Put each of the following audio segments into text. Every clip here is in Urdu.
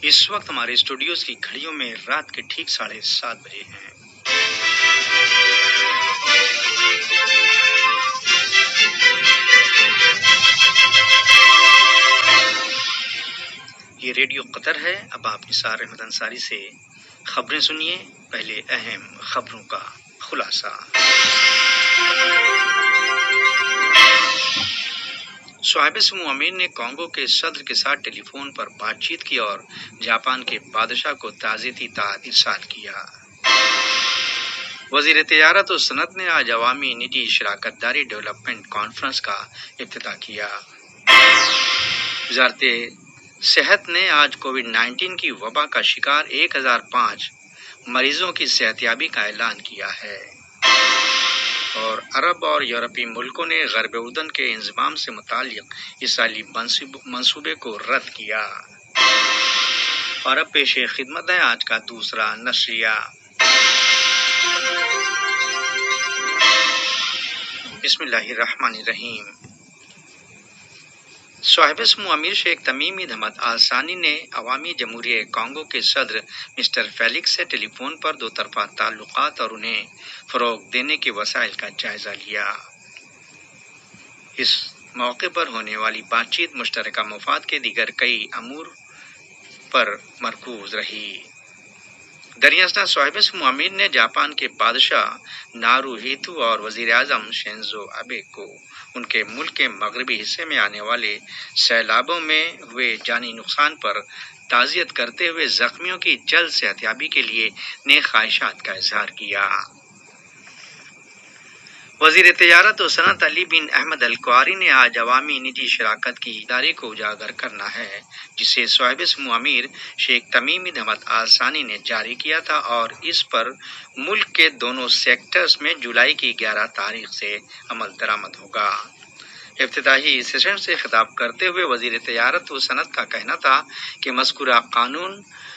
اس وقت ہمارے اسٹوڈیوز کی گھڑیوں میں رات کے ٹھیک 7:30 بجے ہیں۔ یہ ریڈیو قطر ہے۔ اب آپ نثار احمد انصاری سے خبریں سنیے۔ پہلے اہم خبروں کا خلاصہ۔ صاحب سمو امیر نے کانگو کے صدر کے ساتھ ٹیلی فون پر بات چیت کی اور جاپان کے بادشاہ کو تعزیتی خط ارسال کیا۔ وزیر تجارت و صنعت نے آج عوامی نجی شراکت داری ڈیولپمنٹ کانفرنس کا افتتاح کیا۔ وزارت صحت نے آج کووڈ 19 کی وبا کا شکار 1005 مریضوں کی صحتیابی کا اعلان کیا ہے۔ اور عرب اور یورپی ملکوں نے غرب اردن کے انضمام سے متعلق اس سالی منصوبے کو رد کیا۔ اور اب پیش خدمت ہے آج کا دوسرا نشریہ۔ بسم اللہ الرحمن الرحیم۔ صاحب سمو امیر شیخ تمیم بن حمد آل ثانی نے عوامی جمہوریہ کانگو کے صدر مسٹر فیلکس سے ٹیلی فون پر دو طرفہ تعلقات اور انہیں فروغ دینے کے وسائل کا جائزہ لیا۔ اس موقع پر ہونے والی بات چیت مشترکہ مفاد کے دیگر کئی امور پر مرکوز رہی۔ دریاستا صاحب سمو امیر نے جاپان کے بادشاہ نارو ہیتو اور وزیر اعظم شینزو ابے کو ان کے ملک کے مغربی حصے میں آنے والے سیلابوں میں ہوئے جانی نقصان پر تعزیت کرتے ہوئے زخمیوں کی جلد صحتیابی کے لیے نیک خواہشات کا اظہار کیا۔ وزیر تجارت و صنعت علی بن احمد القواری نے آج عوامی نجی شراکت کی داری کو اجاگر کرنا ہے جسے صاحب سمو امیر شیخ تمیم بن حمد آل ثانی نے جاری کیا تھا اور اس پر ملک کے دونوں سیکٹرز میں جولائی کی 11 تاریخ سے عمل درآمد ہوگا۔ افتتاحی سیشن سے خطاب کرتے ہوئے وزیر تجارت و صنعت کا کہنا تھا کہ مذکورہ قانون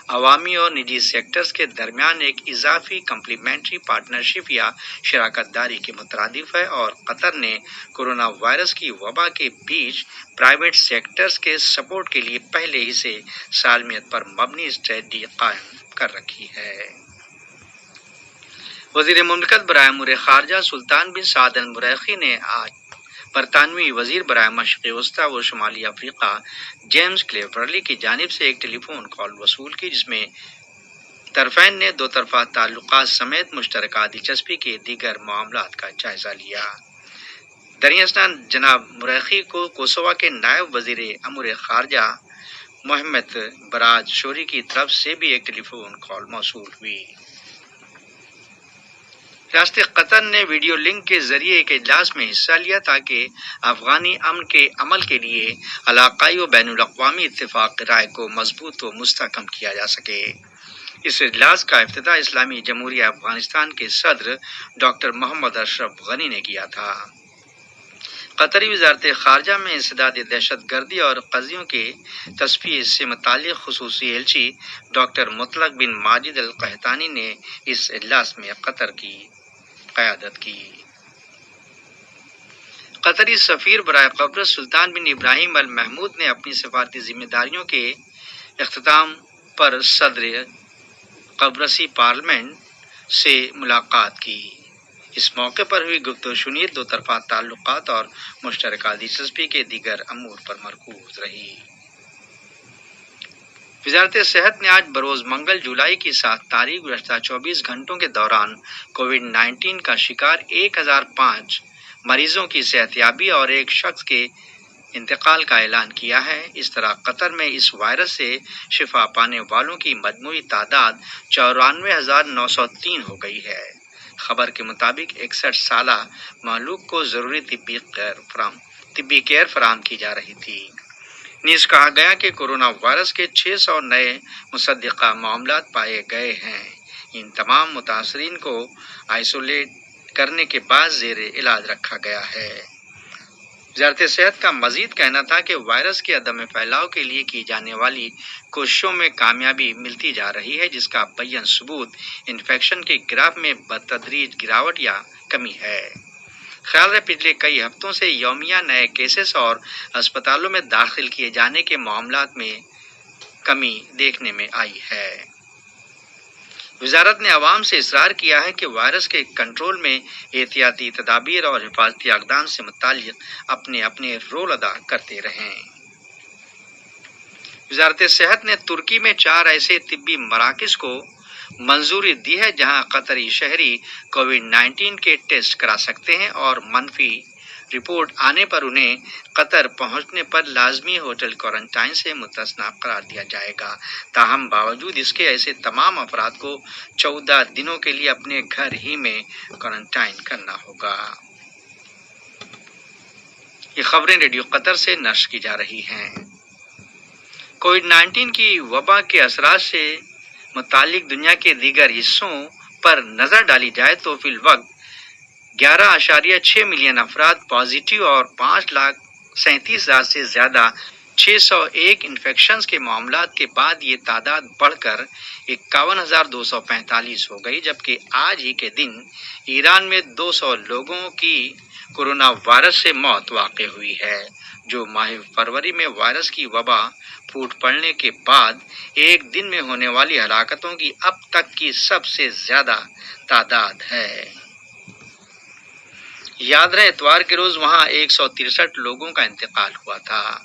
عوامی اور نجی سیکٹرز کے درمیان ایک اضافی کمپلیمنٹری پارٹنرشپ یا شراکت داری کے مترادف ہے اور قطر نے کورونا وائرس کی وبا کے بیچ پرائیویٹ سیکٹرز کے سپورٹ کے لیے پہلے ہی سے سالمیت پر مبنی اسٹریٹجی قائم کر رکھی ہے۔ وزیر مملکت برائے امور خارجہ سلطان بن سعد المریخی نے آج برطانوی وزیر برائے مشرق وسطی و شمالی افریقہ جیمز کلیورلی کی جانب سے ایک ٹیلی فون کال وصول کی جس میں طرفین نے دو طرفہ تعلقات سمیت مشترکہ دلچسپی کے دیگر معاملات کا جائزہ لیا۔ دریاستا جناب مریخی کو کوسووا کے نائب وزیر امور خارجہ محمد براج شوری کی طرف سے بھی ایک ٹیلی فون کال موصول ہوئی۔ ریاست قطر نے ویڈیو لنک کے ذریعے ایک اجلاس میں حصہ لیا تاکہ افغانی امن کے عمل کے لیے علاقائی و بین الاقوامی اتفاق رائے کو مضبوط و مستحکم کیا جا سکے۔ اس اجلاس کا افتتاح اسلامی جمہوریہ افغانستان کے صدر ڈاکٹر محمد اشرف غنی نے کیا تھا۔ قطری وزارت خارجہ میں انسداد دہشت گردی اور قضیوں کے تصفیے سے متعلق خصوصی ایلچی ڈاکٹر مطلق بن ماجد القحطانی نے اس اجلاس میں قطر کی قیادت کی۔ قطری سفیر برائے قبرص سلطان بن ابراہیم المحمود نے اپنی سفارتی ذمہ داریوں کے اختتام پر صدر قبرصی پارلیمنٹ سے ملاقات کی۔ اس موقع پر ہوئی گفت و شنید دو طرفہ تعلقات اور مشترکہ دلچسپی کے دیگر امور پر مرکوز رہی۔ وزارت صحت نے آج بروز منگل جولائی کی 7 تاریخ گزشتہ 24 گھنٹوں کے دوران کووڈ 19 کا شکار 1005 مریضوں کی صحتیابی اور ایک شخص کے انتقال کا اعلان کیا ہے۔ اس طرح قطر میں اس وائرس سے شفا پانے والوں کی مجموعی تعداد 94,903 ہو گئی ہے۔ خبر کے مطابق 61 سالہ مہلوک کو ضروری طبی کیئر فراہم کی جا رہی تھی۔ نیز کہا گیا کہ کورونا وائرس کے 600 نئے مصدقہ معاملات پائے گئے ہیں۔ ان تمام متاثرین کو آئسولیٹ کرنے کے بعد زیر علاج رکھا گیا ہے۔ وزارت صحت کا مزید کہنا تھا کہ وائرس کے عدم پھیلاؤ کے لیے کی جانے والی کوششوں میں کامیابی ملتی جا رہی ہے جس کا بیان ثبوت انفیکشن کے گراف میں بتدریج گراوٹ یا کمی ہے۔ خیال ہے پچھلے کئی ہفتوں سے یومیہ نئے کیسز اور اسپتالوں میں داخل کیے جانے کے معاملات میں کمی دیکھنے میں آئی ہے۔ وزارت نے عوام سے اصرار کیا ہے کہ وائرس کے کنٹرول میں احتیاطی تدابیر اور حفاظتی اقدام سے متعلق اپنے رول ادا کرتے رہیں۔ وزارت صحت نے ترکی میں 4 ایسے طبی مراکز کو منظوری دی ہے جہاں قطری شہری کووڈ-19 کے ٹیسٹ کرا سکتے ہیں اور منفی رپورٹ آنے پر انہیں قطر پہنچنے پر لازمی ہوٹل کوارنٹائن سے مستثنی قرار دیا جائے گا۔ تاہم باوجود اس کے ایسے تمام افراد کو 14 دنوں کے لیے اپنے گھر ہی میں کوارنٹائن کرنا ہوگا۔ یہ خبریں ریڈیو قطر سے نشر کی جا رہی ہیں۔ کووڈ-19 کی وبا کے اثرات سے متعلق دنیا کے دیگر حصوں پر نظر ڈالی جائے تو فی الوقت 11.6 ملین افراد پازیٹیو اور 5,37,000 سے زیادہ 601 انفیکشنز کے معاملات کے بعد یہ تعداد بڑھ کر 51,245 ہو گئی، جبکہ آج ہی کے دن ایران میں 200 لوگوں کی کورونا وائرس سے موت واقع ہوئی ہے، جو ماہ فروری میں وائرس کی وبا پھوٹ پڑنے کے بعد ایک دن میں ہونے والی ہلاکتوں کی اب تک کی سب سے زیادہ تعداد ہے۔ یاد رہے اتوار کے روز وہاں 163 لوگوں کا انتقال ہوا تھا۔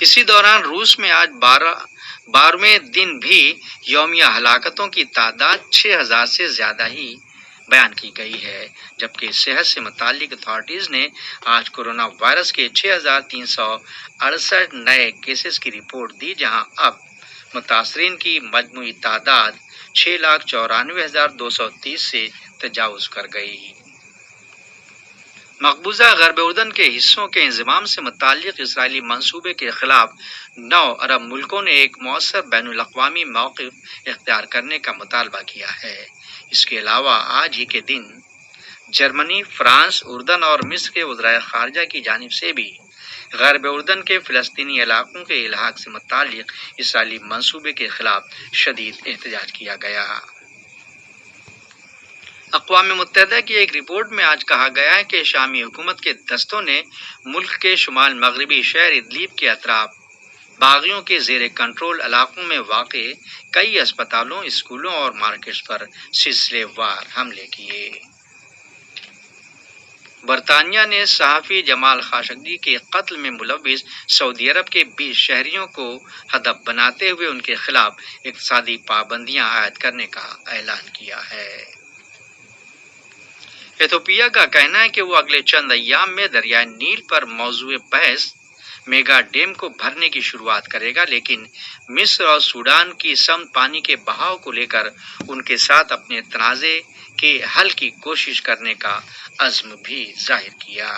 اسی دوران روس میں آج 12ویں دن بھی یومیہ ہلاکتوں کی تعداد 6,000 سے زیادہ ہی بیان کی گئی ہے، جبکہ صحت سے متعلق اتھارٹیز نے آج کورونا وائرس کے 6,368 نئے کیسز کی رپورٹ دی، جہاں اب متاثرین کی مجموعی تعداد 6,94,230 سے تجاوز کر گئی۔ مقبوضہ غرب اردن کے حصوں کے انضمام سے متعلق اسرائیلی منصوبے کے خلاف 9 عرب ملکوں نے ایک مؤثر بین الاقوامی موقف اختیار کرنے کا مطالبہ کیا ہے۔ اس کے علاوہ آج ہی کے دن جرمنی، فرانس، اردن اور مصر کے وزرائے خارجہ کی جانب سے بھی غرب اردن کے فلسطینی علاقوں کے الحاق سے متعلق اسرائیلی منصوبے کے خلاف شدید احتجاج کیا گیا۔ اقوام متحدہ کی ایک رپورٹ میں آج کہا گیا ہے کہ شامی حکومت کے دستوں نے ملک کے شمال مغربی شہر ادلیب کے اطراف باغیوں کے زیر کنٹرول علاقوں میں واقع کئی اسپتالوں، اسکولوں اور مارکیٹس پر سلسلے وار حملے کیے۔ برطانیہ نے صحافی جمال خاشقجی کے قتل میں ملوث سعودی عرب کے 20 شہریوں کو ہدف بناتے ہوئے ان کے خلاف اقتصادی پابندیاں عائد کرنے کا اعلان کیا ہے۔ ایتھوپیا کا کہنا ہے کہ وہ اگلے چند ایام میں دریائے نیل پر موضوع بحث میگا ڈیم کو بھرنے کی شروعات کرے گا، لیکن مصر اور سوڈان کی سمت پانی کے بہاؤ کو لے کر ان کے ساتھ اپنے تنازع کے حل کی کوشش کرنے کا عزم بھی ظاہر کیا۔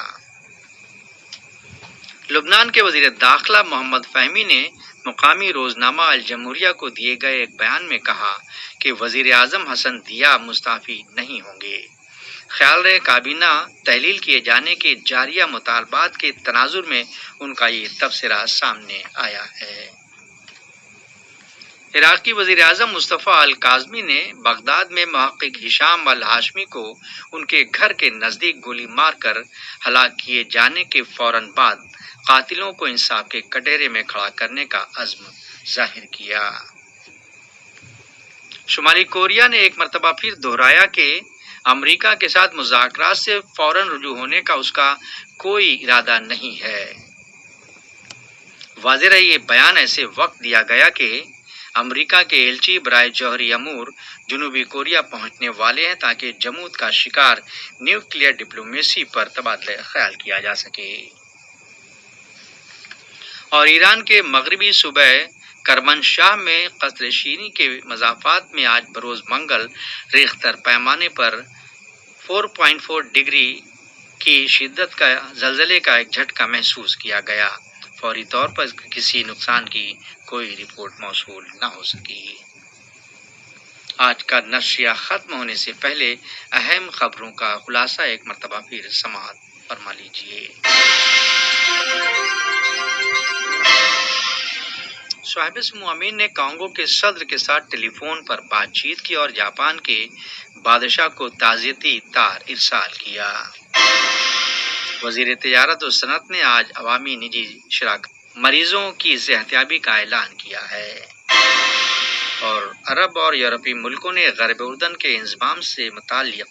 لبنان کے وزیر داخلہ محمد فہمی نے مقامی روزنامہ الجمہوریہ کو دیے گئے ایک بیان میں کہا کہ وزیر اعظم حسن دیاب مستعفی نہیں ہوں گے۔ خیال رہے کابینہ تحلیل کیے جانے کے جاریہ مطالبات کے تناظر میں ان کا یہ تبصرہ سامنے آیا ہے۔ عراقی وزیر اعظم مصطفیٰ الکاظمی نے بغداد میں محقق ہشام الہاشمی کو ان کے گھر کے نزدیک گولی مار کر ہلاک کیے جانے کے فوراً بعد قاتلوں کو انصاف کے کٹہرے میں کھڑا کرنے کا عزم ظاہر کیا۔ شمالی کوریا نے ایک مرتبہ پھر دہرایا کہ امریکہ کے ساتھ مذاکرات سے فوراً رجوع ہونے کا اس کا کوئی ارادہ نہیں ہے۔ واضح رہے یہ بیان ایسے وقت دیا گیا کہ امریکہ کے ایلچی برائے جوہری امور جنوبی کوریا پہنچنے والے ہیں تاکہ جمود کا شکار نیوکلیئر ڈپلومیسی پر تبادلہ خیال کیا جا سکے۔ اور ایران کے مغربی صوبہ کرمنشاہ میں قطر شیریں کے مضافات میں آج بروز منگل ریختر پیمانے پر 4.4 ڈگری کی شدت کا زلزلے کا ایک جھٹکا محسوس کیا گیا۔ فوری طور پر کسی نقصان کی کوئی رپورٹ موصول نہ ہو سکی۔ آج کا نشریہ ختم ہونے سے پہلے اہم خبروں کا خلاصہ ایک مرتبہ پھر سماعت فرما لیجیے۔ صاحب سمو امین نے کانگو کے صدر کے ساتھ ٹیلی فون پر بات چیت کی اور جاپان کے بادشاہ کو تعزیتی تار ارسال کیا۔ وزیر تجارت و صنعت نے آج عوامی نجی شراکت مریضوں کی صحتیابی کا اعلان کیا ہے۔ اور عرب اور یورپی ملکوں نے غرب اردن کے انضمام سے متعلق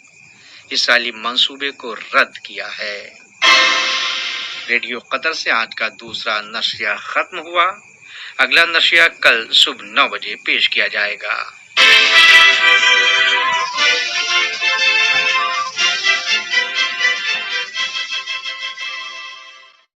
اس سالی منصوبے کو رد کیا ہے۔ ریڈیو قطر سے آج کا دوسرا نشریہ ختم ہوا۔ اگلا نشریہ کل صبح 9 بجے پیش کیا جائے گا۔